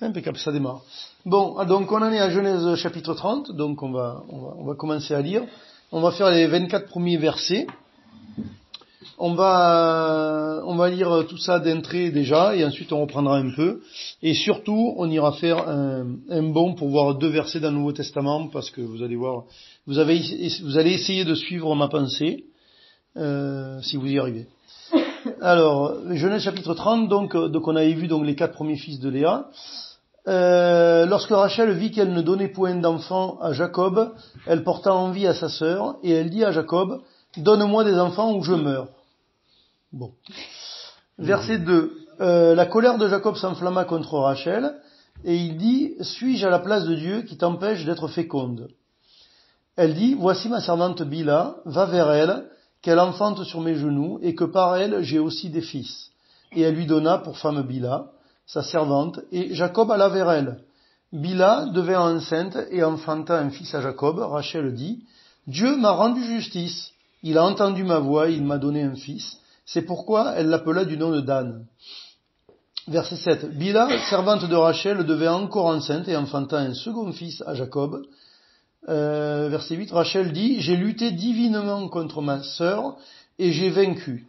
Impeccable, ça démarre. Bon, donc on en est à Genèse chapitre 30, donc on va commencer à lire. On va faire les 24 premiers versets. On va lire tout ça d'un trait déjà, et ensuite on reprendra un peu. Et surtout, on ira faire un bond pour voir 2 versets dans le Nouveau Testament, parce que vous allez voir, vous allez essayer de suivre ma pensée, si vous y arrivez. Alors, Genèse chapitre 30, donc on avait vu donc les 4 premiers fils de Léa. Lorsque Rachel vit qu'elle ne donnait point d'enfants à Jacob, elle porta envie à sa sœur, et elle dit à Jacob, donne-moi des enfants ou je meurs. Bon. Verset 2. La colère de Jacob s'enflamma contre Rachel, et il dit, suis-je à la place de Dieu qui t'empêche d'être féconde? Elle dit, voici ma servante Bila, va vers elle, qu'elle enfante sur mes genoux, et que par elle j'ai aussi des fils. Et elle lui donna pour femme Bila, sa servante, et Jacob alla vers elle. Bila devint enceinte et enfanta un fils à Jacob. Rachel dit, Dieu m'a rendu justice, il a entendu ma voix, il m'a donné un fils. C'est pourquoi elle l'appela du nom de Dan. Verset 7. Bila, servante de Rachel, devint encore enceinte et enfanta un second fils à Jacob. Verset 8. Rachel dit, j'ai lutté divinement contre ma sœur et j'ai vaincu.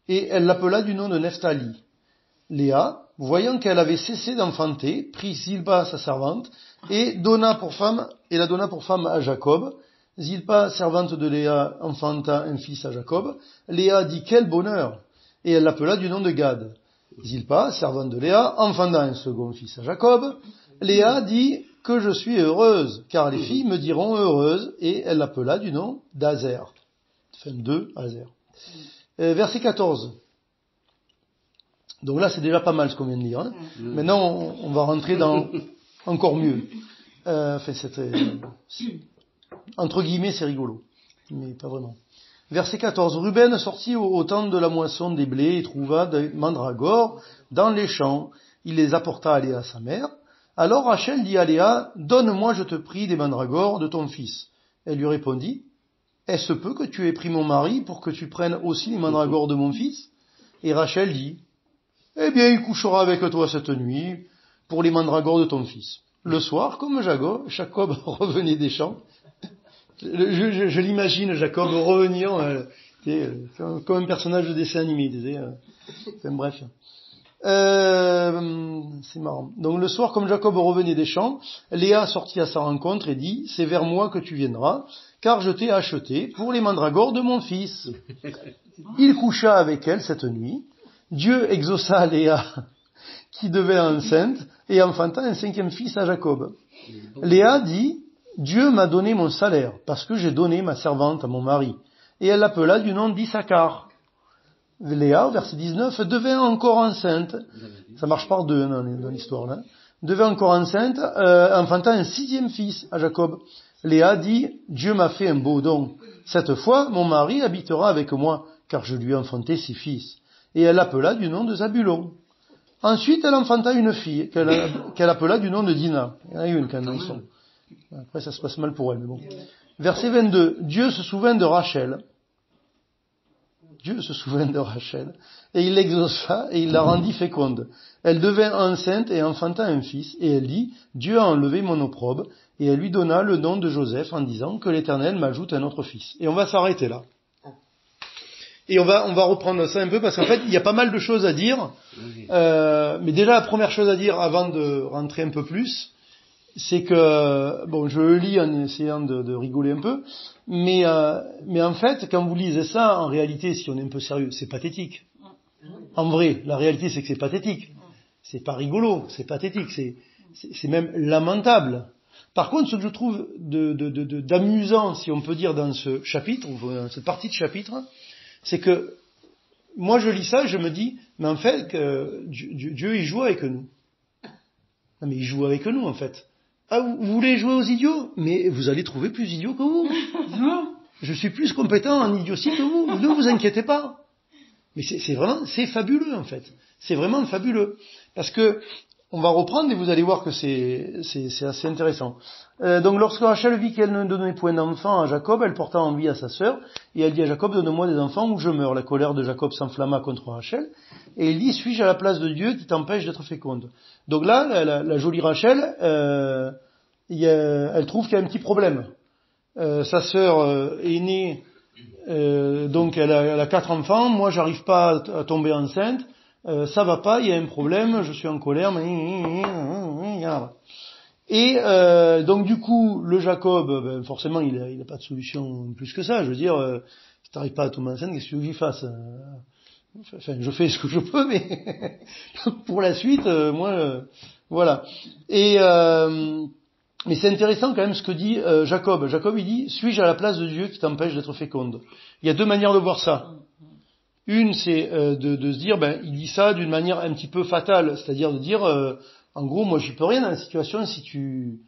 Et elle l'appela du nom de Nephtali. Léa, voyant qu'elle avait cessé d'enfanter, prit Zilpa, sa servante, et la donna pour femme à Jacob. Zilpa, servante de Léa, enfanta un fils à Jacob. Léa dit, quel bonheur! Et elle l'appela du nom de Gad. Zilpa, servante de Léa, enfanta un second fils à Jacob. Léa dit, que je suis heureuse, car les filles me diront heureuse, et elle l'appela du nom d'Azer. Fin 2, Azer. Verset 14. Donc là, c'est déjà pas mal ce qu'on vient de lire. Hein. Maintenant, on va rentrer dans encore mieux. Entre guillemets, c'est rigolo, mais pas vraiment. Verset 14. Ruben sortit au temps de la moisson des blés et trouva des mandragores dans les champs. Il les apporta à Léa, sa mère. Alors Rachel dit à Léa, donne-moi, je te prie, des mandragores de ton fils. Elle lui répondit, est-ce peu que tu aies pris mon mari pour que tu prennes aussi les mandragores de mon fils? Et Rachel dit, eh bien, il couchera avec toi cette nuit pour les mandragores de ton fils. Le soir, comme Jacob revenait des champs, je l'imagine, Jacob revenir, comme un personnage de dessin animé, bref. C'est marrant. Donc le soir, comme Jacob revenait des champs, Léa sortit à sa rencontre et dit, c'est vers moi que tu viendras, car je t'ai acheté pour les mandragores de mon fils. Il coucha avec elle cette nuit. Dieu exauça Léa, qui devint enceinte, et enfanta un 5e fils à Jacob. Léa dit, Dieu m'a donné mon salaire, parce que j'ai donné ma servante à mon mari. Et elle l'appela du nom d'Issachar. Léa, verset 19, devint encore enceinte, ça marche par 2 dans l'histoire là, devint encore enceinte, enfanta un 6e fils à Jacob. Léa dit, Dieu m'a fait un beau don. Cette fois, mon mari habitera avec moi, car je lui ai enfanté 6 fils. Et elle l'appela du nom de Zabulon. Ensuite, elle enfanta une fille, qu'elle appela du nom de Dina. Il y en a une quand même, ils sont. Après, ça se passe mal pour elle, mais bon. Verset 22. Dieu se souvint de Rachel. Et il l'exauça, et il la rendit féconde. Elle devint enceinte et enfanta un fils, et elle dit, Dieu a enlevé mon opprobre, et elle lui donna le nom de Joseph en disant que l'Éternel m'ajoute un autre fils. Et on va s'arrêter là. Et on va reprendre ça un peu, parce qu'en fait, il y a pas mal de choses à dire. Mais déjà, la première chose à dire, avant de rentrer un peu plus, c'est que, bon, je le lis en essayant de rigoler un peu, mais en fait, quand vous lisez ça, en réalité, si on est un peu sérieux, c'est pathétique. En vrai, la réalité, c'est que c'est pathétique. C'est pas rigolo, c'est pathétique, c'est même lamentable. Par contre, ce que je trouve d'amusant, si on peut dire, dans ce chapitre, ou dans cette partie de chapitre, c'est que, moi je lis ça et je me dis, mais en fait, que Dieu il joue avec nous. Non mais il joue avec nous en fait. Ah, vous voulez jouer aux idiots? Mais vous allez trouver plus idiots que vous. Non, je suis plus compétent en idiotie que vous. Ne vous inquiétez pas. Mais c'est fabuleux en fait. C'est vraiment fabuleux. Parce que On va reprendre et vous allez voir que c'est assez intéressant. Donc lorsque Rachel vit qu'elle ne donnait point d'enfant à Jacob, elle porta envie à sa sœur, et elle dit à Jacob, donne-moi des enfants ou je meurs. La colère de Jacob s'enflamma contre Rachel, et il dit, suis-je à la place de Dieu qui t'empêche d'être féconde? Donc là, la jolie Rachel, elle trouve qu'il y a un petit problème. Sa sœur aînée, donc elle a 4 enfants, moi j'arrive pas à tomber enceinte, ça va pas, il y a un problème, je suis en colère, et donc du coup le Jacob, forcément il a pas de solution plus que ça, je veux dire, si t'arrives pas à tomber enceinte, qu'est-ce que tu veux que j'y fasse? Enfin, je fais ce que je peux, mais pour la suite, voilà. Et mais c'est intéressant quand même ce que dit Jacob. Jacob il dit, suis-je à la place de Dieu qui t'empêche d'être féconde? Il y a 2 manières de voir ça. Une, c'est de se dire, il dit ça d'une manière un petit peu fatale, c'est-à-dire de dire, en gros, moi j'y peux rien dans la situation si tu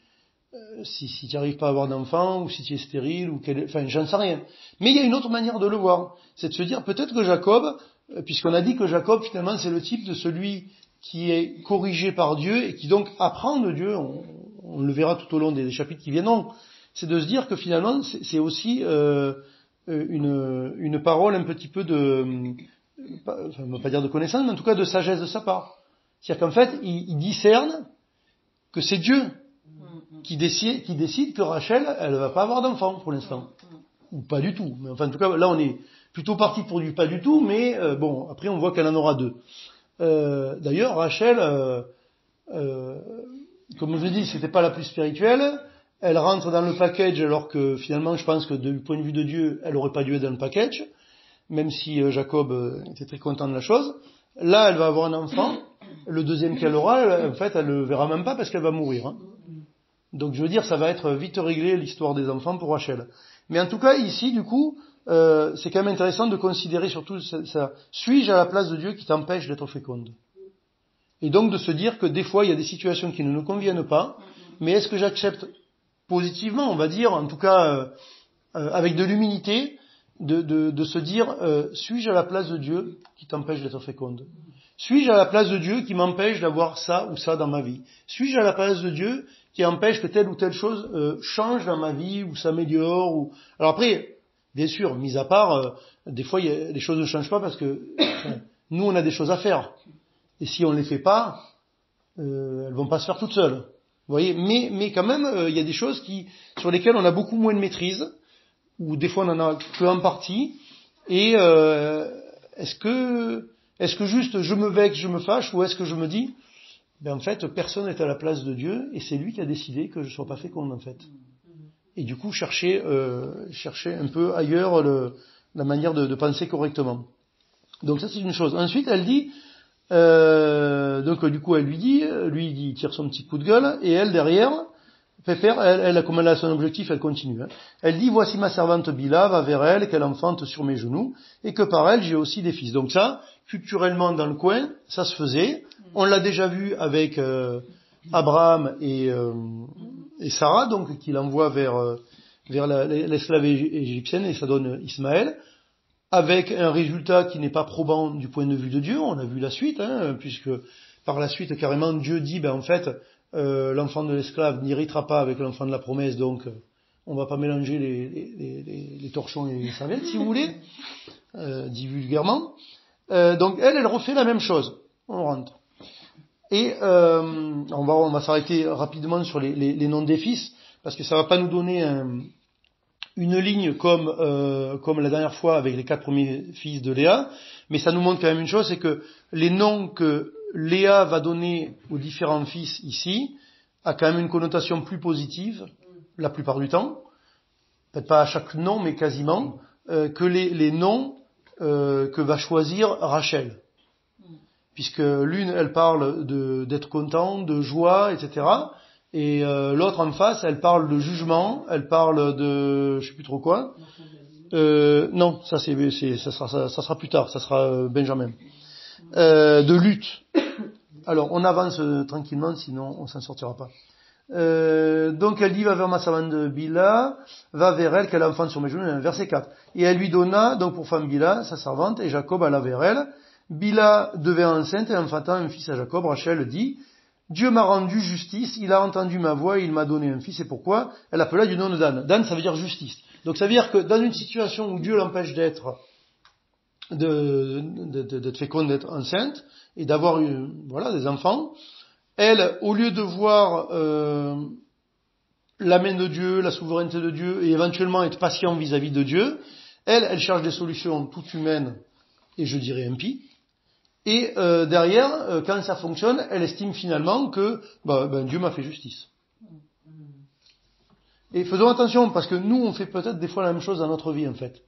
arrives pas à avoir d'enfant, ou si tu es stérile, enfin j'en sais rien. Mais il y a une autre manière de le voir, c'est de se dire peut-être que Jacob, puisqu'on a dit que Jacob finalement c'est le type de celui qui est corrigé par Dieu et qui donc apprend de Dieu, on le verra tout au long des chapitres qui viendront, c'est de se dire que finalement c'est aussi une parole un petit peu on va pas dire de connaissance, mais en tout cas de sagesse de sa part. C'est-à-dire qu'en fait, il discerne que c'est Dieu qui décide que Rachel, elle va pas avoir d'enfant pour l'instant. Ou pas du tout. Mais enfin, en tout cas, là, on est plutôt parti pour du pas du tout, mais bon, après, on voit qu'elle en aura 2. D'ailleurs, Rachel, comme je vous dis, c'était pas la plus spirituelle. Elle rentre dans le package alors que finalement, je pense que du point de vue de Dieu, elle aurait pas dû être dans le package, même si Jacob était très content de la chose. Là, elle va avoir un enfant. Le deuxième qu'elle aura, en fait, elle le verra même pas parce qu'elle va mourir. Hein. Donc, je veux dire, ça va être vite réglé l'histoire des enfants pour Rachel. Mais en tout cas, ici, du coup, c'est quand même intéressant de considérer surtout ça. Suis-je à la place de Dieu qui t'empêche d'être féconde? Et donc de se dire que des fois, il y a des situations qui ne nous conviennent pas, mais est-ce que j'accepte positivement, on va dire, en tout cas avec de l'humilité, de se dire, suis-je à la place de Dieu qui t'empêche d'être féconde? Suis-je à la place de Dieu qui m'empêche d'avoir ça ou ça dans ma vie? Suis-je à la place de Dieu qui empêche que telle ou telle chose change dans ma vie ou s'améliore Alors après, bien sûr, mis à part, des fois les choses ne changent pas parce que nous on a des choses à faire. Et si on ne les fait pas, elles vont pas se faire toutes seules. Vous voyez, mais quand même, il y a des choses sur lesquelles on a beaucoup moins de maîtrise, ou des fois on en a que en partie. Et est-ce que juste je me vexe, je me fâche, ou est-ce que je me dis, en fait, personne n'est à la place de Dieu, et c'est lui qui a décidé que je sois pas féconde, en fait. Et du coup, chercher un peu ailleurs la manière de penser correctement. Donc ça, c'est une chose. Ensuite, elle dit, donc du coup, elle lui dit, il tire son petit coup de gueule, et elle derrière, Pépère, comme elle a son objectif, elle continue. Hein. Elle dit, voici ma servante Bila, va vers elle, qu'elle enfante sur mes genoux, et que par elle, j'ai aussi des fils. Donc ça, culturellement dans le coin, ça se faisait. On l'a déjà vu avec Abraham et Sarah, donc qu'il envoie vers l'esclave égyptienne, et ça donne Ismaël, avec un résultat qui n'est pas probant du point de vue de Dieu. On a vu la suite, hein, puisque par la suite, carrément, Dieu dit, en fait, l'enfant de l'esclave n'héritera pas avec l'enfant de la promesse, donc on va pas mélanger les torchons et les serviettes, si vous voulez, dit vulgairement. Donc elle refait la même chose. On rentre. Et on va s'arrêter rapidement sur les noms des fils, parce que ça va pas nous donner une ligne comme la dernière fois avec les 4 premiers fils de Léa, mais ça nous montre quand même une chose, c'est que les noms que Léa va donner aux différents fils ici a quand même une connotation plus positive, la plupart du temps, peut-être pas à chaque nom, mais quasiment, que les noms que va choisir Rachel. Puisque l'une, elle parle d'être content, de joie, etc., et l'autre en face, elle parle de jugement, elle parle de je sais plus trop quoi. Non, ça sera plus tard, ça sera Benjamin. De lutte. Alors, on avance tranquillement, sinon on s'en sortira pas. Donc elle dit, va vers ma servante Bila, va vers elle, qu'elle enfante sur mes genoux, verset 4. Et elle lui donna, donc pour femme Bila, sa servante, et Jacob alla vers elle. Bila devint enceinte et enfanta un fils à Jacob. Rachel dit, Dieu m'a rendu justice, il a entendu ma voix, il m'a donné un fils, et pourquoi? Elle appela du nom de Dan. Dan, ça veut dire justice. Donc ça veut dire que dans une situation où Dieu l'empêche d'être féconde, d'être enceinte, et d'avoir des enfants, elle, au lieu de voir la main de Dieu, la souveraineté de Dieu, et éventuellement être patient vis-à-vis de Dieu, elle cherche des solutions toutes humaines, et je dirais impies. Et derrière, quand ça fonctionne, elle estime finalement que Dieu m'a fait justice. Et faisons attention, parce que nous, on fait peut-être des fois la même chose dans notre vie, en fait.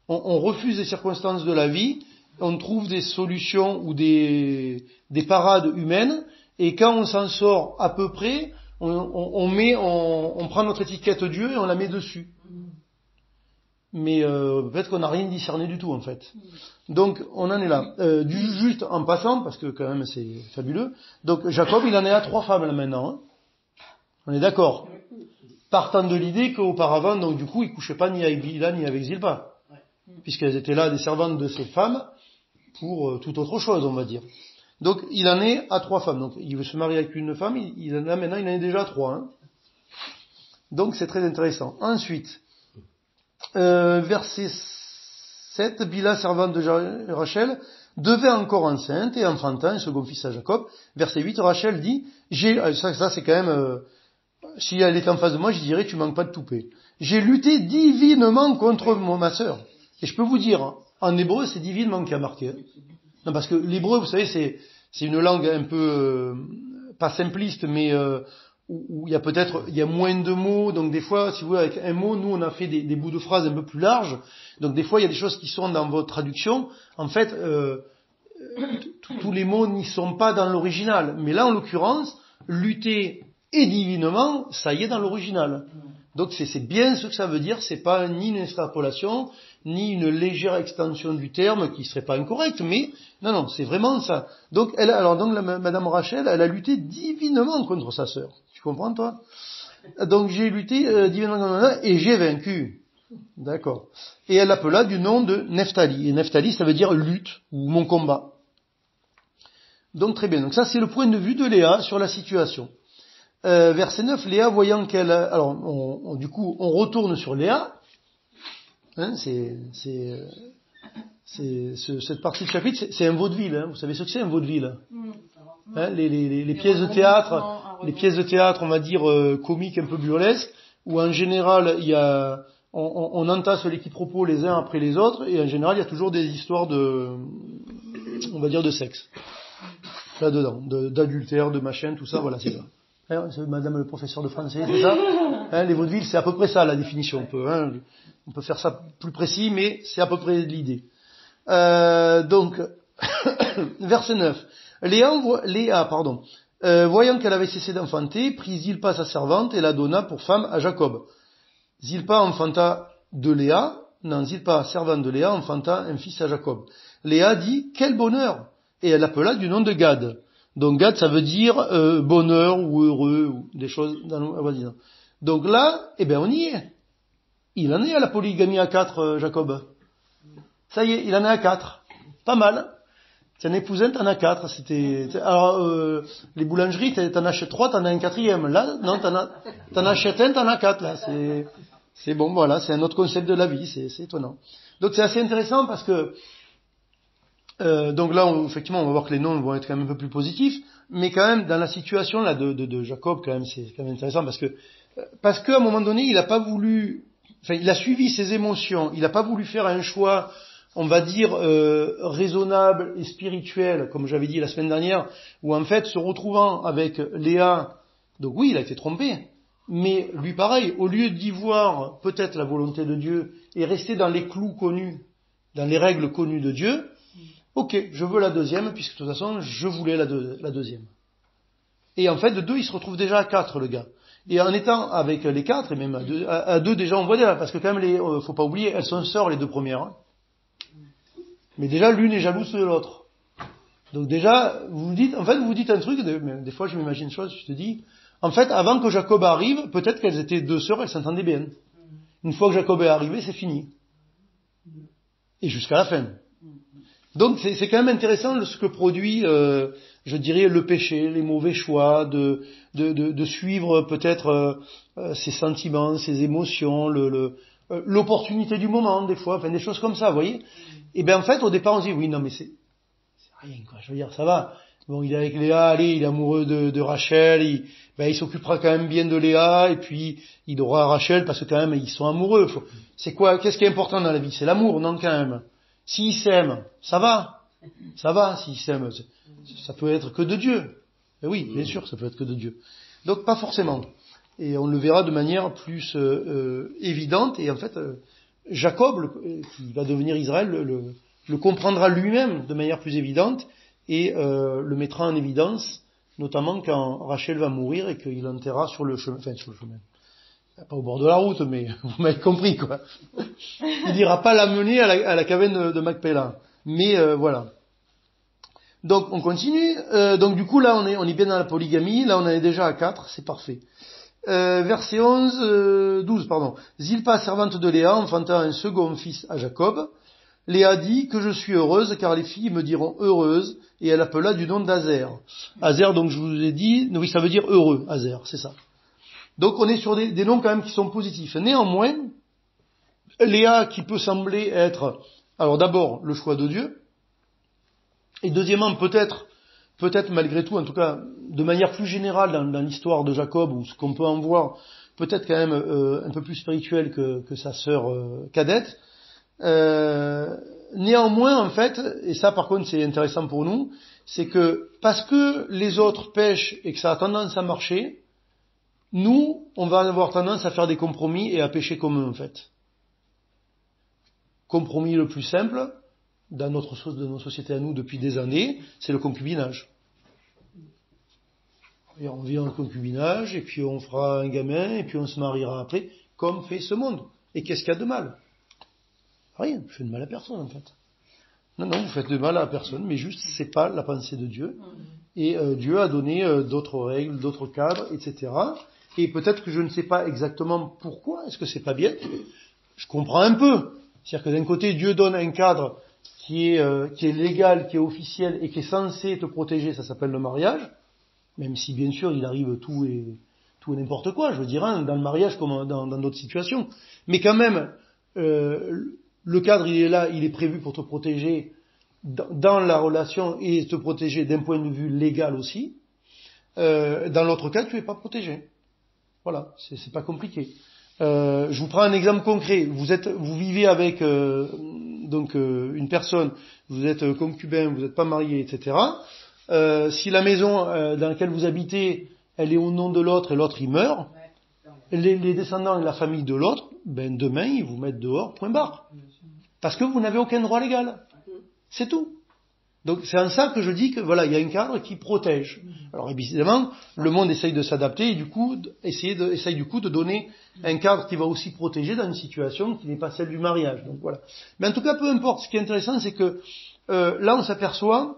On refuse des circonstances de la vie, on trouve des solutions ou des parades humaines, et quand on s'en sort à peu près, on prend notre étiquette Dieu et on la met dessus. Mais peut-être qu'on n'a rien discerné du tout en fait. Donc on en est là. Juste en passant, parce que quand même c'est fabuleux, donc Jacob il en est à 3 femmes là maintenant. Hein. On est d'accord. Partant de l'idée qu'auparavant, donc du coup, il couchait pas ni avec Bilha ni avec Zilpa. Puisqu'elles étaient là des servantes de ces femmes pour toute autre chose, on va dire. Donc il en est à 3 femmes. Donc il veut se marier avec une femme, il en est déjà à 3. Hein. Donc c'est très intéressant. Ensuite, verset 7, Bilha, servante de Rachel, devait encore enceinte et enfanta un second fils à Jacob. Verset 8, Rachel dit, ça c'est quand même, si elle était en face de moi, je dirais, tu manques pas de toupet. J'ai lutté divinement contre ma sœur. Et je peux vous dire, en hébreu, c'est divinement qui a marqué. Non, parce que l'hébreu, vous savez, c'est une langue un peu, pas simpliste, mais où il y a moins de mots, donc des fois, si vous voulez, avec un mot, nous on a fait des bouts de phrases un peu plus larges, donc des fois il y a des choses qui sont dans votre traduction, en fait, tous les mots n'y sont pas dans l'original, mais là en l'occurrence, lutter et divinement, ça y est dans l'original. Donc c'est bien ce que ça veut dire, c'est pas ni une extrapolation, ni une légère extension du terme qui serait pas incorrecte, mais non, c'est vraiment ça. Donc Madame Rachel, elle a lutté divinement contre sa sœur. Tu comprends toi? Donc j'ai lutté divinement contre ma sœur et j'ai vaincu. D'accord. Et elle l'appela du nom de Nephtali. Et Nephtali, ça veut dire lutte ou mon combat. Donc très bien. Donc ça c'est le point de vue de Léa sur la situation. Verset 9, Léa voyant qu'elle... Alors, du coup, on retourne sur Léa. Hein, cette partie du chapitre, c'est un vaudeville. Hein. Vous savez ce que c'est un vaudeville? Hein, les pièces de théâtre, on va dire comiques, un peu burlesques, où en général, on entasse les quiproquos les uns après les autres, et en général, il y a toujours des histoires on va dire de sexe. Là-dedans, d'adultère, de machin, tout ça, voilà, c'est ça. C'est Madame le professeur de français, c'est ça? Hein, les vaudevilles, c'est à peu près ça la définition. On peut faire ça plus précis, mais c'est à peu près l'idée. Donc, verset 9. Léa, voyant qu'elle avait cessé d'enfanter, prit Zilpa sa servante et la donna pour femme à Jacob. Zilpa enfanta de Léa, Zilpa, servante de Léa, enfanta un fils à Jacob. Léa dit, quel bonheur! Et elle l'appela du nom de Gad. Donc Gad, ça veut dire bonheur ou heureux, ou des choses dans le voisinage. Donc là, on y est. Il en est à la polygamie à 4, Jacob. Ça y est, il en est à 4. Pas mal. T'en épouses t'en as 4. Alors, les boulangeries, t'en achètes 3, t'en as un 4e. Là, non, t'en achètes un, t'en as 4. Là, c'est bon, voilà, c'est un autre concept de la vie, c'est étonnant. Donc c'est assez intéressant parce que donc là, effectivement, on va voir que les noms vont être quand même un peu plus positifs, mais quand même, dans la situation là de Jacob, quand même, c'est quand même intéressant parce que à un moment donné, il a suivi ses émotions, il n'a pas voulu faire un choix, on va dire, raisonnable et spirituel, comme j'avais dit la semaine dernière, où en fait, se retrouvant avec Léa, donc oui, il a été trompé, mais lui pareil, au lieu d'y voir peut-être la volonté de Dieu et rester dans les clous connus, dans les règles connues de Dieu, ok, je veux la deuxième, puisque de toute façon, je voulais la deuxième. Et en fait, de 2, il se retrouve déjà à 4, le gars. Et en étant avec les 4, et même à 2 déjà, on voit déjà, parce que quand même, faut pas oublier, elles sont sœurs, les 2 premières. Hein. Mais déjà, l'une est jalouse de l'autre. Donc déjà, vous vous dites un truc, des fois je m'imagine une chose, je te dis, en fait, avant que Jacob arrive, peut-être qu'elles étaient 2 sœurs, elles s'entendaient bien. Une fois que Jacob est arrivé, c'est fini. Et jusqu'à la fin. Donc c'est quand même intéressant ce que produit, je dirais, le péché, les mauvais choix, de suivre peut-être ses sentiments, ses émotions, l'opportunité du moment des fois, enfin des choses comme ça, vous voyez. Et bien en fait au départ on se dit oui non mais c'est rien quoi, je veux dire ça va. Bon il est avec Léa, allez il est amoureux de Rachel, il s'occupera quand même bien de Léa et puis il aura Rachel parce que quand même ils sont amoureux. C'est quoi, qu'est-ce qui est important dans la vie? C'est l'amour, non quand même. S'ils s'aiment, ça va, s'ils s'aiment, ça peut être que de Dieu. Et oui, bien sûr, ça peut être que de Dieu. Donc pas forcément. Et on le verra de manière plus évidente. Et en fait, Jacob, qui va devenir Israël, le comprendra lui-même de manière plus évidente et le mettra en évidence, notamment quand Rachel va mourir et qu'il l'enterrera sur le chemin, pas au bord de la route, mais vous m'avez compris quoi. Il n'ira pas l'amener à la caverne de Macpéla. Mais voilà. Donc on continue. Donc du coup là on est bien dans la polygamie. Là on en est déjà à 4, c'est parfait. Verset 12 pardon. Zilpa, servante de Léa, enfanta un second fils à Jacob. Léa dit que je suis heureuse car les filles me diront heureuse et elle appela du nom d'Azer. Azer donc je vous ai dit, oui ça veut dire heureux, Azer, c'est ça. Donc on est sur des noms quand même qui sont positifs. Néanmoins, Léa qui peut sembler être, alors d'abord le choix de Dieu, et deuxièmement peut-être malgré tout, en tout cas de manière plus générale dans l'histoire de Jacob, ou ce qu'on peut en voir, peut-être quand même un peu plus spirituel que sa sœur cadette. Néanmoins en fait, et ça par contre c'est intéressant pour nous, c'est que parce que les autres pêchent et que ça a tendance à marcher, nous, on va avoir tendance à faire des compromis et à pécher comme eux, en fait. Compromis le plus simple, dans nos sociétés à nous depuis des années, c'est le concubinage. Et on vit en concubinage, et puis on fera un gamin, et puis on se mariera après, comme fait ce monde. Et qu'est-ce qu'il y a de mal? Rien, je fais de mal à personne, en fait. Non, vous faites de mal à personne, mais juste, c'est pas la pensée de Dieu. Et Dieu a donné d'autres règles, d'autres cadres, etc., et peut-être que je ne sais pas exactement pourquoi, est-ce que c'est pas bien? Je comprends un peu. C'est-à-dire que d'un côté, Dieu donne un cadre qui est légal, qui est officiel et qui est censé te protéger, ça s'appelle le mariage, même si bien sûr il arrive tout et n'importe quoi, je veux dire, dans le mariage comme dans d'autres situations. Mais quand même, le cadre il est là, il est prévu pour te protéger dans la relation et te protéger d'un point de vue légal aussi. Dans l'autre cas, tu n'es pas protégé. Voilà, c'est pas compliqué. Je vous prends un exemple concret. Vous vivez avec une personne, vous êtes concubin, vous n'êtes pas marié, etc. Si la maison dans laquelle vous habitez, elle est au nom de l'autre et l'autre il meurt, les descendants et la famille de l'autre, ben demain ils vous mettent dehors, point barre. Parce que vous n'avez aucun droit légal. C'est tout. Donc c'est en ça que je dis que voilà, il y a un cadre qui protège. Alors évidemment, le monde essaye de s'adapter et du coup essaye de donner un cadre qui va aussi protéger dans une situation qui n'est pas celle du mariage. Donc voilà. Mais en tout cas, peu importe. Ce qui est intéressant, c'est que là, on s'aperçoit,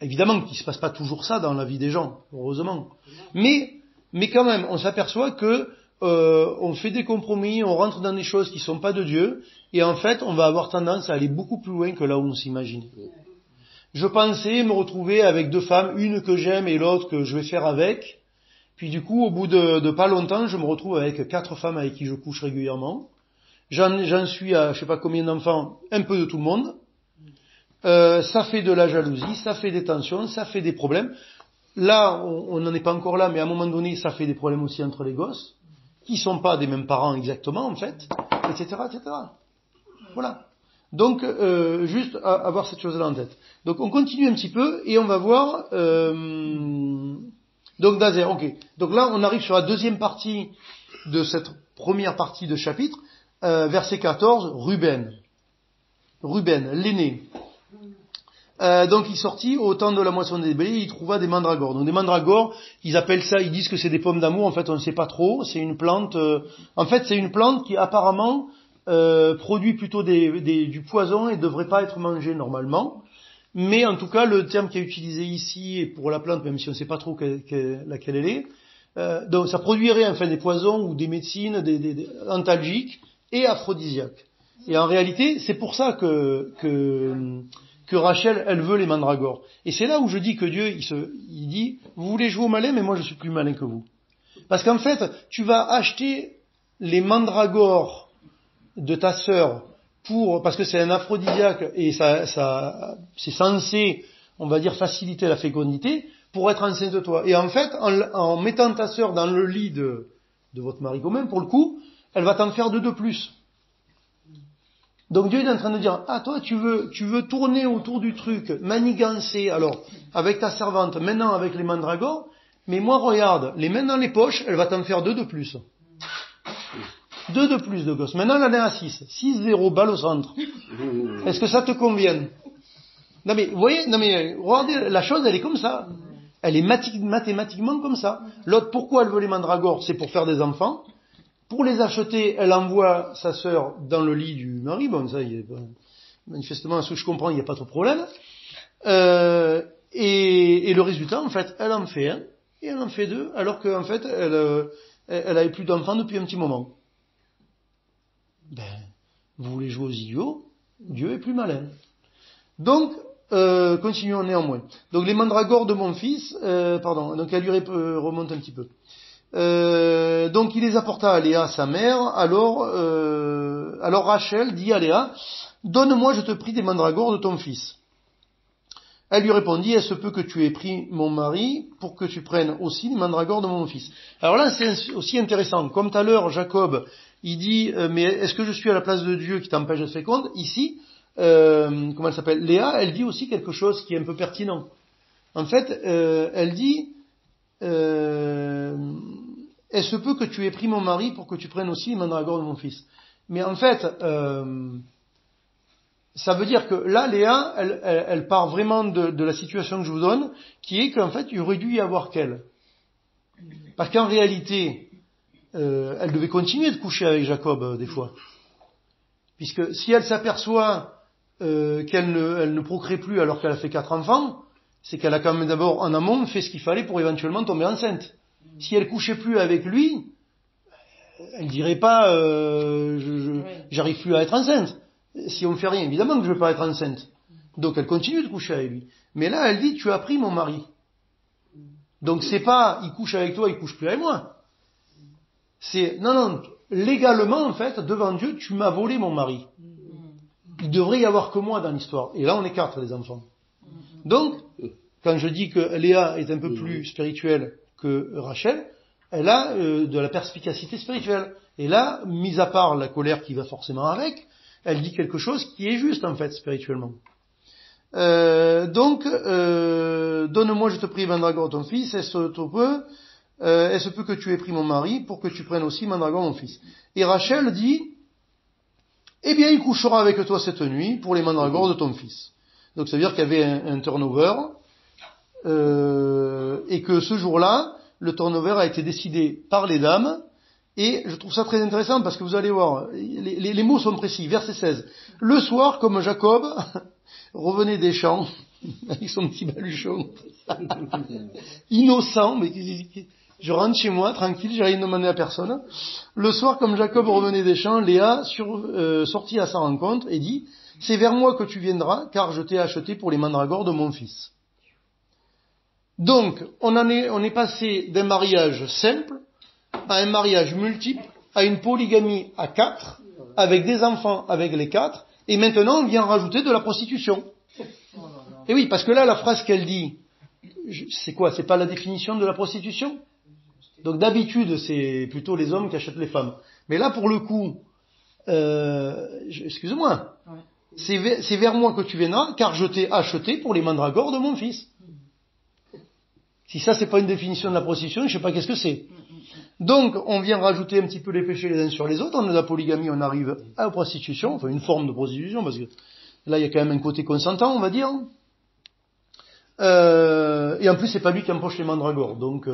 évidemment, qu'il ne se passe pas toujours ça dans la vie des gens, heureusement. Mais quand même, on s'aperçoit que on fait des compromis, on rentre dans des choses qui ne sont pas de Dieu, et en fait, on va avoir tendance à aller beaucoup plus loin que là où on s'imagine. Je pensais me retrouver avec 2 femmes, une que j'aime et l'autre que je vais faire avec. Puis du coup, au bout de pas longtemps, je me retrouve avec 4 femmes avec qui je couche régulièrement. J'en suis à je sais pas combien d'enfants, un peu de tout le monde. Ça fait de la jalousie, ça fait des tensions, ça fait des problèmes. Là, on n'en est pas encore là, mais à un moment donné, ça fait des problèmes aussi entre les gosses, qui sont pas des mêmes parents exactement en fait, etc., etc. Voilà. Donc, juste avoir cette chose-là en tête. Donc, on continue un petit peu et on va voir. Donc, Dazer, ok. Donc là, on arrive sur la deuxième partie de cette première partie de chapitre, verset 14. Ruben, l'aîné. Donc, il sortit au temps de la moisson des blés, il trouva des mandragores. Donc, des mandragores, ils appellent ça, ils disent que c'est des pommes d'amour. En fait, on ne sait pas trop. C'est une plante. En fait, c'est une plante qui apparemment produit plutôt du poison et devrait pas être mangé normalement. Mais en tout cas, le terme qui est utilisé ici est pour la plante, même si on ne sait pas trop laquelle elle est, donc ça produirait enfin des poisons ou des médecines, des antalgiques et aphrodisiaques. Et en réalité, c'est pour ça que que Rachel, elle veut les mandragores. Et c'est là où je dis que Dieu, il dit, vous voulez jouer au malin, mais moi je suis plus malin que vous. Parce qu'en fait, tu vas acheter les mandragores de ta sœur parce que c'est un aphrodisiaque et ça, c'est censé, on va dire, faciliter la fécondité pour être enceinte de toi. Et en fait, en mettant ta sœur dans le lit de votre mari commun, pour le coup, elle va t'en faire deux de plus. Donc Dieu est en train de dire, toi tu veux tourner autour du truc, manigancer, alors, avec ta servante, maintenant avec les mandragores, mais moi regarde, les mains dans les poches, elle va t'en faire deux de plus. Deux de plus de gosses. Maintenant, elle en est à 6. 6-0, balle au centre. Est-ce que ça te convient? Non mais, vous voyez, regardez, la chose, elle est comme ça. Elle est mathématiquement comme ça. L'autre, pourquoi elle veut les mandragores? C'est pour faire des enfants. Pour les acheter, elle envoie sa sœur dans le lit du mari. Bon, ça, manifestement, à ce que je comprends, il n'y a pas trop de problème. Et le résultat, en fait, elle en fait un, et elle en fait deux, alors qu'en fait, elle avait plus d'enfants depuis un petit moment. Vous voulez jouer aux idiots, Dieu est plus malin. Donc, continuons néanmoins. Donc les mandragores de mon fils, donc elle lui remonte un petit peu. Donc il les apporta à Léa, sa mère. Alors Rachel dit à Léa, donne-moi, je te prie, des mandragores de ton fils. Elle lui répondit, est-ce peut que tu aies pris mon mari pour que tu prennes aussi les mandragores de mon fils? Alors là, c'est aussi intéressant. Comme tout à l'heure, Jacob, il dit, mais est-ce que je suis à la place de Dieu qui t'empêche de féconde? Ici, comment elle s'appelle? Léa, elle dit aussi quelque chose qui est un peu pertinent. En fait, elle dit, est-ce peut que tu aies pris mon mari pour que tu prennes aussi les mandragores de mon fils? Mais en fait, ça veut dire que là, Léa, elle part vraiment de la situation que je vous donne, qui est qu'en fait, il aurait dû y avoir qu'elle. Parce qu'en réalité, elle devait continuer de coucher avec Jacob des fois. Puisque si elle s'aperçoit qu'elle ne procrée plus alors qu'elle a fait 4 enfants, c'est qu'elle a quand même d'abord en amont fait ce qu'il fallait pour éventuellement tomber enceinte. Si elle couchait plus avec lui, elle dirait pas j'arrive plus à être enceinte. Si on ne fait rien, évidemment que je ne veux pas être enceinte. Donc elle continue de coucher avec lui. Mais là, elle dit, tu as pris mon mari. Donc c'est pas, il couche avec toi, il couche plus avec moi. C'est, non, légalement, en fait, devant Dieu, tu m'as volé mon mari. Il devrait y avoir que moi dans l'histoire. Et là, on est 4, les enfants. Donc, quand je dis que Léa est un peu plus spirituelle que Rachel, elle a de la perspicacité spirituelle. Et là, mis à part la colère qui va forcément avec, elle dit quelque chose qui est juste, en fait, spirituellement. Donc, donne-moi, je te prie, mandragore, ton fils, est-ce peut que tu aies pris mon mari pour que tu prennes aussi mandragore, mon fils? Et Rachel dit, eh bien, il couchera avec toi cette nuit pour les mandragores de ton fils. Donc, ça veut dire qu'il y avait un turnover, et que ce jour-là, le turnover a été décidé par les dames. Et je trouve ça très intéressant parce que vous allez voir, les mots sont précis. Verset 16. Le soir, comme Jacob revenait des champs, avec son petit baluchon, innocent, mais je rentre chez moi, tranquille, j'ai rien demandé à personne. Le soir, comme Jacob revenait des champs, Léa sortit à sa rencontre et dit, c'est vers moi que tu viendras, car je t'ai acheté pour les mandragores de mon fils. Donc, on est passé d'un mariage simple à un mariage multiple, à une polygamie à 4, avec des enfants avec les 4, et maintenant on vient rajouter de la prostitution. Et oui, parce que là, la phrase qu'elle dit, c'est quoi? C'est pas la définition de la prostitution? Donc d'habitude, c'est plutôt les hommes qui achètent les femmes. Mais là, pour le coup, excuse-moi, c'est vers moi que tu viendras, car je t'ai acheté pour les mandragores de mon fils. Si ça, c'est pas une définition de la prostitution, je sais pas qu'est-ce que c'est. Donc, on vient rajouter un petit peu les péchés les uns sur les autres. En la polygamie, on arrive à la prostitution, enfin une forme de prostitution, parce que là, il y a quand même un côté consentant, on va dire. Et en plus, c'est pas lui qui empoche les mandragores. Donc,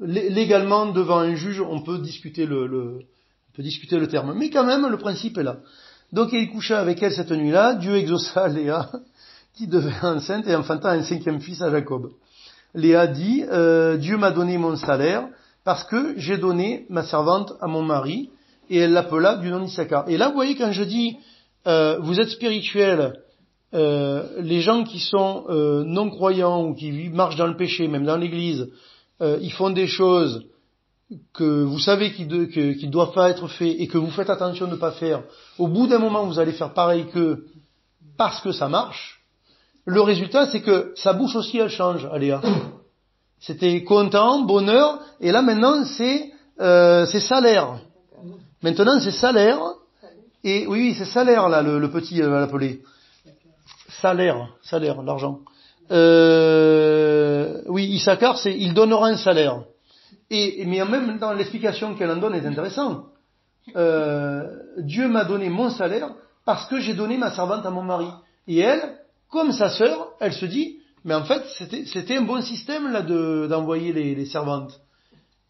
légalement, devant un juge, on peut discuter le terme. Mais quand même, le principe est là. Donc, il coucha avec elle cette nuit-là. Dieu exauça Léa, qui devint enceinte et enfanta un 5e fils à Jacob. Léa dit, Dieu m'a donné mon salaire, parce que j'ai donné ma servante à mon mari, et elle l'appela du nom d'Issachar. Et là, vous voyez, quand je dis, vous êtes spirituel, les gens qui sont non croyants ou qui marchent dans le péché, même dans l'église, ils font des choses que vous savez qu'ils ne doivent pas être faits et que vous faites attention de ne pas faire, au bout d'un moment vous allez faire pareil qu'eux parce que ça marche, le résultat c'est que sa bouche aussi elle change, Aléa. C'était content, bonheur, et là maintenant c'est salaire. Maintenant c'est salaire, et oui c'est salaire là, le petit va l'appeler. Salaire, l'argent. Oui, Issachar, il donnera un salaire. Mais en même temps, l'explication qu'elle en donne est intéressante. Dieu m'a donné mon salaire parce que j'ai donné ma servante à mon mari. Et elle, comme sa sœur, elle se dit, mais en fait, c'était un bon système là d'envoyer les servantes.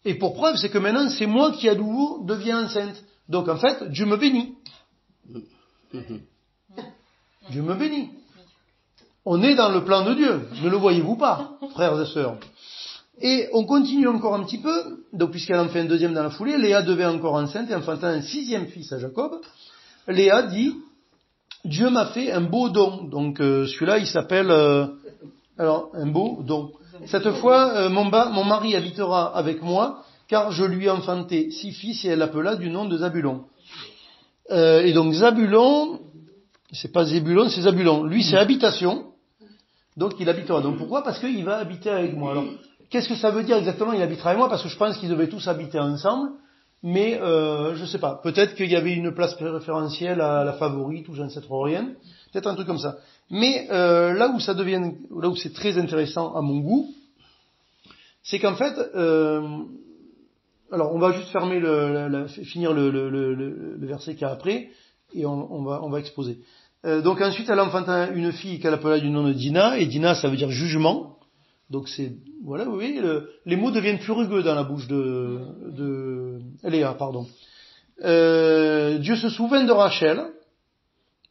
Et pour preuve, c'est que maintenant, c'est moi qui à nouveau deviens enceinte. Donc en fait, Dieu me bénit. Dieu me bénit. On est dans le plan de Dieu. Ne le voyez-vous pas, frères et sœurs? Et on continue encore un petit peu, donc puisqu'elle en fait un deuxième dans la foulée, Léa devait encore enceinte et enfanter un 6e fils à Jacob. Léa dit, Dieu m'a fait un beau don, donc celui-là il s'appelle, un beau don. Cette fois, mon mari habitera avec moi, car je lui ai enfanté 6 fils et elle l'appela du nom de Zabulon. Et donc Zabulon, c'est pas Zébulon, c'est Zabulon. Lui c'est habitation, donc il habitera. Donc pourquoi? Parce qu'il va habiter avec moi. Alors, qu'est-ce que ça veut dire exactement, il habitera avec moi? Parce que je pense qu'ils devaient tous habiter ensemble, mais je sais pas. Peut-être qu'il y avait une place préférentielle à la favorite ou je ne sais trop rien. Peut-être un truc comme ça. Mais là où c'est très intéressant à mon goût, c'est qu'en fait, alors on va juste finir le verset qu'il y a après, et on va exposer. Donc ensuite, elle enfanta une fille qu'elle appela du nom de Dina, et Dina ça veut dire jugement. Donc voilà, vous voyez, les mots deviennent plus rugueux dans la bouche de Léa, pardon. Dieu se souvint de Rachel,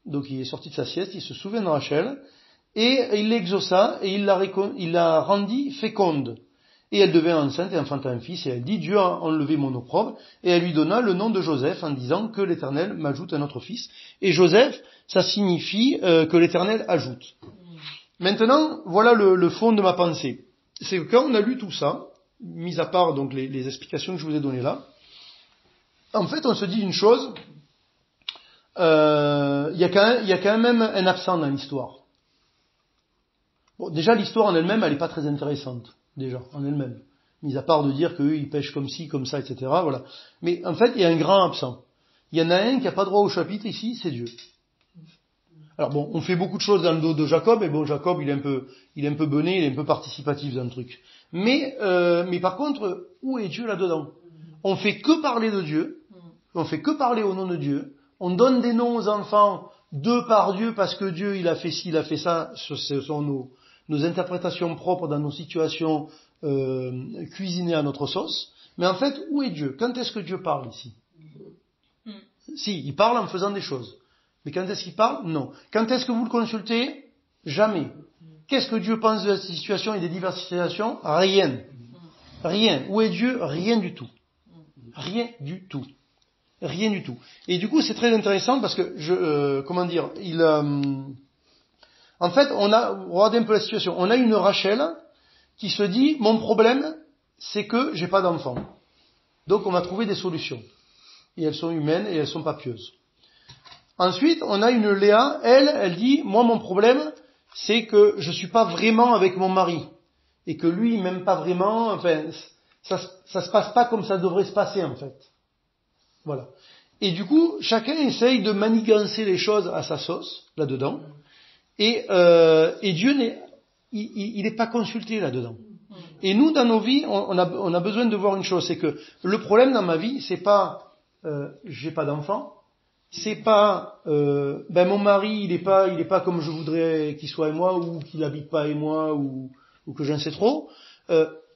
donc il est sorti de sa sieste, il se souvint de Rachel, et il l'exauça, et il la rendit féconde. Et elle devint enceinte et enfanta un fils, et elle dit, Dieu a enlevé mon opprobre, et elle lui donna le nom de Joseph, en disant que l'Éternel m'ajoute un autre fils. Et Joseph, ça signifie que l'Éternel ajoute. Maintenant, voilà le fond de ma pensée. C'est que quand on a lu tout ça, mis à part donc les explications que je vous ai données là, en fait on se dit une chose, il y a quand même un absent dans l'histoire. Bon, déjà l'histoire en elle-même, elle n'est pas très intéressante, déjà, en elle-même. Mis à part de dire qu'eux ils pêchent comme ci, comme ça, etc. Voilà. Mais en fait, il y a un grand absent. Il y en a un qui n'a pas droit au chapitre ici, c'est Dieu. Alors bon, on fait beaucoup de choses dans le dos de Jacob, et bon, Jacob, il est un peu bené, il est un peu participatif dans le truc. Mais par contre, où est Dieu là-dedans? On fait que parler de Dieu, on fait que parler au nom de Dieu, on donne des noms aux enfants de par Dieu, parce que Dieu, il a fait ci, il a fait ça, ce sont nos interprétations propres dans nos situations cuisinées à notre sauce. Mais en fait, où est Dieu? Quand est-ce que Dieu parle ici? Si, il parle en faisant des choses. Mais quand est-ce qu'il parle? Non. Quand est-ce que vous le consultez? Jamais. Qu'est-ce que Dieu pense de la situation et des diverses situations? Rien. Rien. Où est Dieu? Rien du tout. Rien du tout. Rien du tout. Et du coup, c'est très intéressant parce que, en fait, regardez un peu la situation. On a une Rachel qui se dit, mon problème, c'est que j'ai pas d'enfant. Donc, on va trouver des solutions. Et elles sont humaines et elles sont pas pieuses. Ensuite, on a une Léa, elle dit, moi mon problème, c'est que je suis pas vraiment avec mon mari. Et que lui, il m'aime pas vraiment, enfin, ça se passe pas comme ça devrait se passer, en fait. Voilà. Et du coup, chacun essaye de manigancer les choses à sa sauce, là-dedans. Et Dieu il n'est pas consulté là-dedans. Et nous, dans nos vies, on a besoin de voir une chose, c'est que le problème dans ma vie, c'est pas, j'ai pas d'enfant, c'est pas mon mari il est pas comme je voudrais qu'il soit avec moi, ou qu'il habite pas avec moi, ou que j'en sais trop.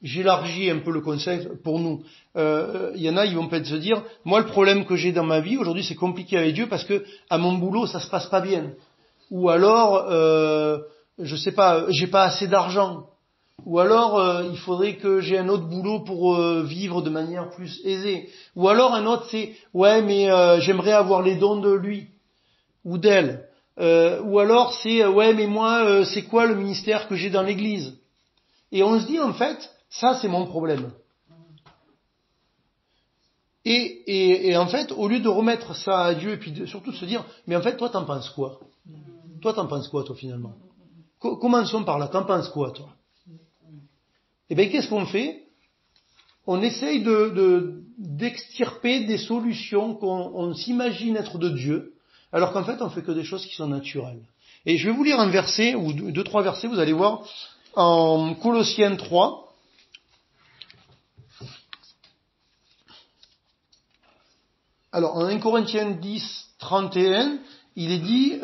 J'élargis un peu le concept pour nous. Il y en a, ils vont peut-être se dire, moi le problème que j'ai dans ma vie aujourd'hui, c'est compliqué avec Dieu parce que à mon boulot ça se passe pas bien, ou alors je sais pas, j'ai pas assez d'argent, ou alors il faudrait que j'ai un autre boulot pour vivre de manière plus aisée, ou alors un autre c'est j'aimerais avoir les dons de lui ou d'elle. Ou alors c'est ouais mais moi c'est quoi le ministère que j'ai dans l'église? Et on se dit en fait ça c'est mon problème. Et en fait au lieu de remettre ça à Dieu et puis surtout de se dire mais en fait toi t'en penses quoi? Toi t'en penses quoi toi finalement? Commençons par là, t'en penses quoi toi? Et bien qu'est-ce qu'on fait? On essaye d'extirper des solutions qu'on s'imagine être de Dieu, alors qu'en fait on fait que des choses qui sont naturelles. Et je vais vous lire un verset, ou deux, trois versets, vous allez voir, en Colossiens 3. Alors en 1 Corinthiens 10, 31, il est dit,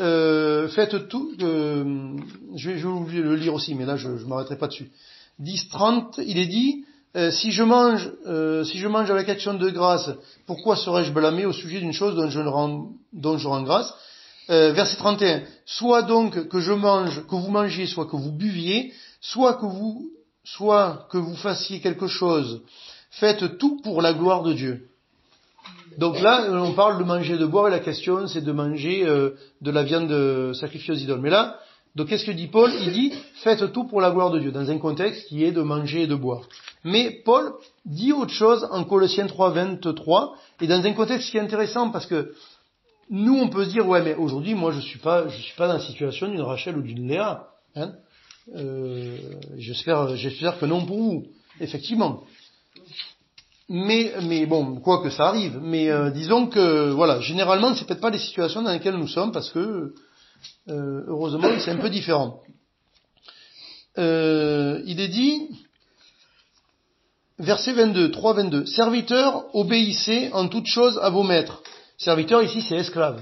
faites tout, je vais oublier de le lire aussi, mais là je m'arrêterai pas dessus. 10, 30, il est dit, si je mange avec action de grâce, pourquoi serais-je blâmé au sujet d'une chose dont je rends grâce? Verset 31. Soit donc que vous mangiez, soit que vous buviez, soit que vous fassiez quelque chose, faites tout pour la gloire de Dieu. Donc là, on parle de manger et de boire, et la question c'est de manger de la viande sacrifiée aux idoles. Mais là, donc qu'est-ce que dit Paul? Il dit, faites tout pour la gloire de Dieu, dans un contexte qui est de manger et de boire. Mais Paul dit autre chose en Colossiens 3, 23, et dans un contexte qui est intéressant, parce que nous on peut se dire, ouais mais aujourd'hui moi je suis pas dans la situation d'une Rachel ou d'une Léa. Hein, j'espère que non pour vous, effectivement. Mais bon, quoi que ça arrive. Mais disons que voilà, généralement c'est peut-être pas les situations dans lesquelles nous sommes, parce que heureusement c'est un peu différent. Il est dit, verset 22, 3, 22, serviteurs, obéissez en toutes choses à vos maîtres. Serviteur ici c'est esclave.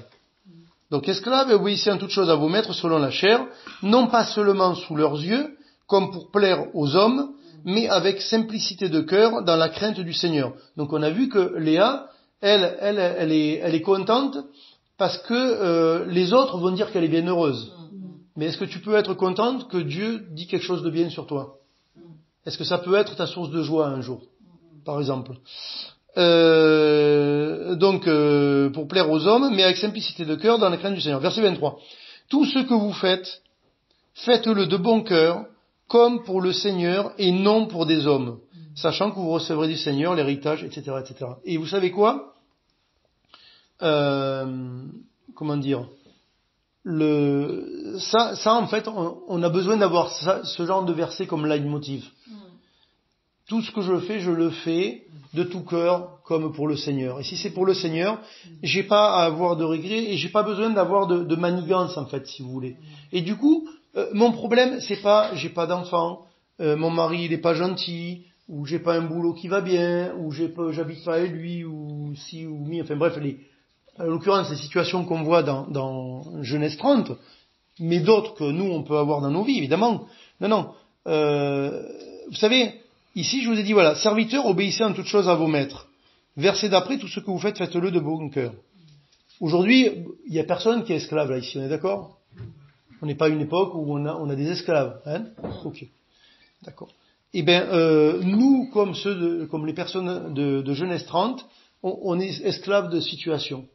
Donc esclaves, obéissez en toutes choses à vos maîtres selon la chair, non pas seulement sous leurs yeux, comme pour plaire aux hommes, mais avec simplicité de cœur, dans la crainte du Seigneur. Donc on a vu que Léa, elle est contente parce que les autres vont dire qu'elle est bien heureuse. Mais est-ce que tu peux être contente que Dieu dit quelque chose de bien sur toi? Est-ce que ça peut être ta source de joie un jour, par exemple? Donc pour plaire aux hommes, mais avec simplicité de cœur, dans la crainte du Seigneur. Verset 23. Tout ce que vous faites, faites-le de bon cœur, comme pour le Seigneur et non pour des hommes, sachant que vous recevrez du Seigneur l'héritage, etc., etc. Et vous savez quoi? Comment dire? Ça en fait, on a besoin d'avoir ce genre de verset comme leitmotiv. Tout ce que je le fais de tout cœur comme pour le Seigneur. Et si c'est pour le Seigneur, j'ai pas à avoir de regrets et j'ai pas besoin d'avoir de manigance en fait, si vous voulez. Et du coup, mon problème c'est pas j'ai pas d'enfant, mon mari il est pas gentil, ou j'ai pas un boulot qui va bien, ou j'habite pas avec lui, ou si ou mi, enfin bref, en l'occurrence les situations qu'on voit dans Genèse 30, mais d'autres que nous on peut avoir dans nos vies évidemment. Non, vous savez. Ici, je vous ai dit, voilà, serviteurs, obéissez en toutes choses à vos maîtres. Verset d'après, tout ce que vous faites, faites-le de bon cœur. Aujourd'hui, il n'y a personne qui est esclave, là, ici, on est d'accord? On n'est pas à une époque où on a des esclaves, hein? Ok. D'accord. Eh bien, nous, comme les personnes de Genèse 30, on est esclaves de situation.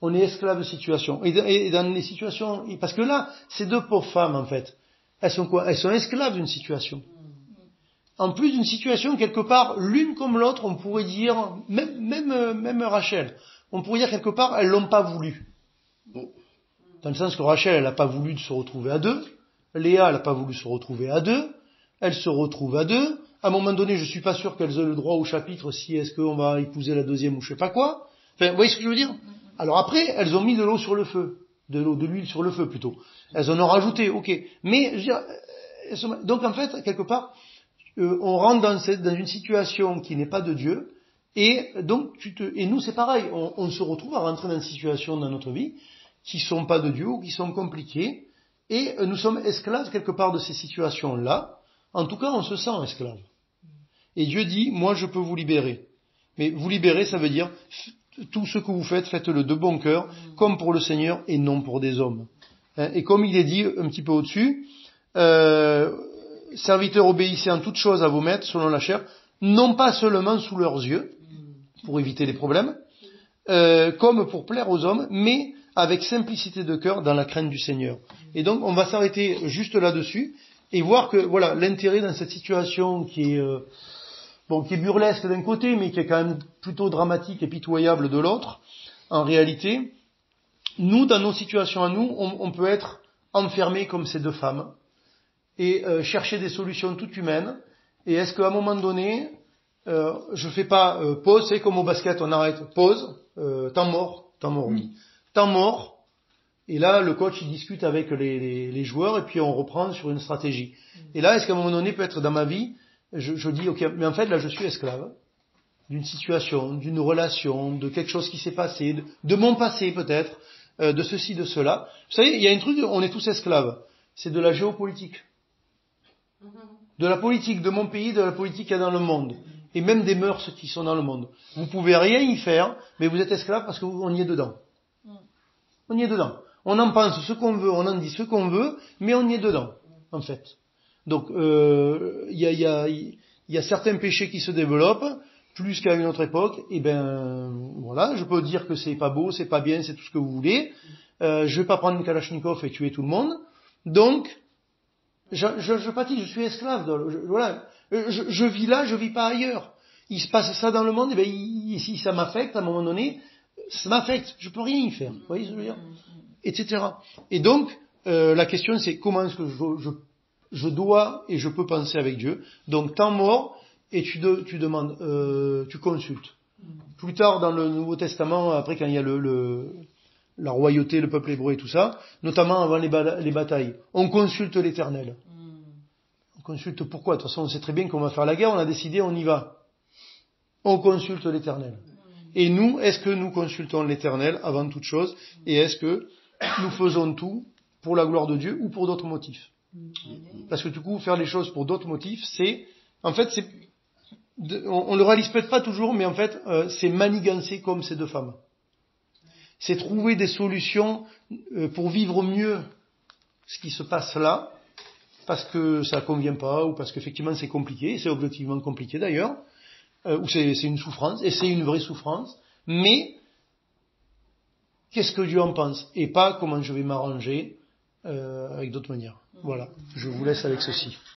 On est esclaves de situation. Et dans les situations, parce que là, ces deux pauvres femmes, en fait, elles sont quoi? Elles sont esclaves d'une situation. En plus d'une situation, quelque part, l'une comme l'autre, on pourrait dire, même Rachel, on pourrait dire quelque part, elles l'ont pas voulu. Dans le sens que Rachel, elle n'a pas voulu se retrouver à deux, Léa, elle n'a pas voulu se retrouver à deux, elle se retrouve à deux, à un moment donné, je suis pas sûr qu'elles aient le droit au chapitre, si est-ce qu'on va épouser la deuxième ou je sais pas quoi. Enfin, vous voyez ce que je veux dire? Alors après, elles ont mis de l'eau sur le feu, de l'huile sur le feu plutôt. Elles en ont rajouté, ok. Mais, je veux dire, donc en fait, quelque part, on rentre dans une situation qui n'est pas de Dieu, et donc et nous c'est pareil, on se retrouve à rentrer dans des situations dans notre vie qui sont pas de Dieu ou qui sont compliquées, et nous sommes esclaves quelque part de ces situations-là. En tout cas, on se sent esclave. Et Dieu dit, moi je peux vous libérer. Mais vous libérer, ça veut dire tout ce que vous faites, faites-le de bon cœur, comme pour le Seigneur et non pour des hommes. Et comme il est dit un petit peu au-dessus, serviteurs, obéissez en toutes choses à vos maîtres selon la chair, non pas seulement sous leurs yeux, pour éviter les problèmes, comme pour plaire aux hommes, mais avec simplicité de cœur dans la crainte du Seigneur. Et donc on va s'arrêter juste là-dessus et voir que voilà l'intérêt dans cette situation qui est burlesque d'un côté, mais qui est quand même plutôt dramatique et pitoyable de l'autre. En réalité, nous, dans nos situations à nous, on peut être enfermés comme ces deux femmes et chercher des solutions toutes humaines. Et est-ce qu'à un moment donné, je fais pas pause, c'est comme au basket, on arrête, pause, temps mort, oui. Temps mort, et là le coach il discute avec les joueurs et puis on reprend sur une stratégie. Et là, est-ce qu'à un moment donné, peut-être dans ma vie, je dis ok, mais en fait là je suis esclave d'une situation, d'une relation, de quelque chose qui s'est passé, de mon passé peut-être, de ceci, de cela. Vous savez, il y a un truc, on est tous esclaves, c'est de la géopolitique. De la politique de mon pays, de la politique qu'il y a dans le monde. Et même des mœurs qui sont dans le monde. Vous pouvez rien y faire, mais vous êtes esclave parce qu'on y est dedans. On y est dedans. On en pense ce qu'on veut, on en dit ce qu'on veut, mais on y est dedans, en fait. Donc, il y a certains péchés qui se développent, plus qu'à une autre époque, et voilà, je peux dire que c'est pas beau, c'est pas bien, c'est tout ce que vous voulez. Je vais pas prendre une Kalachnikov et tuer tout le monde. Donc, je pâtis, je suis esclave. Voilà, je vis là, je vis pas ailleurs. Il se passe ça dans le monde, et si ça m'affecte à un moment donné, ça m'affecte. Je peux rien y faire. Vous voyez ce que je veux dire, etc. Et donc, la question c'est comment est-ce que je dois et je peux penser avec Dieu. Donc, temps mort, et tu demandes, tu consultes. Plus tard dans le Nouveau Testament, après quand il y a la royauté, le peuple hébreu et tout ça, notamment avant les batailles, on consulte l'Éternel. On consulte pourquoi? De toute façon, on sait très bien qu'on va faire la guerre, on a décidé, on y va. On consulte l'Éternel. Et nous, est-ce que nous consultons l'Éternel avant toute chose? Et est-ce que nous faisons tout pour la gloire de Dieu ou pour d'autres motifs? Parce que du coup, faire les choses pour d'autres motifs, on le réalise peut-être pas toujours, mais en fait, c'est manigancer comme ces deux femmes. C'est trouver des solutions pour vivre mieux ce qui se passe là, parce que ça convient pas, ou parce qu'effectivement c'est compliqué, c'est objectivement compliqué d'ailleurs, ou c'est une souffrance, et c'est une vraie souffrance, mais qu'est-ce que Dieu en pense? Et pas comment je vais m'arranger avec d'autres manières. Voilà, je vous laisse avec ceci.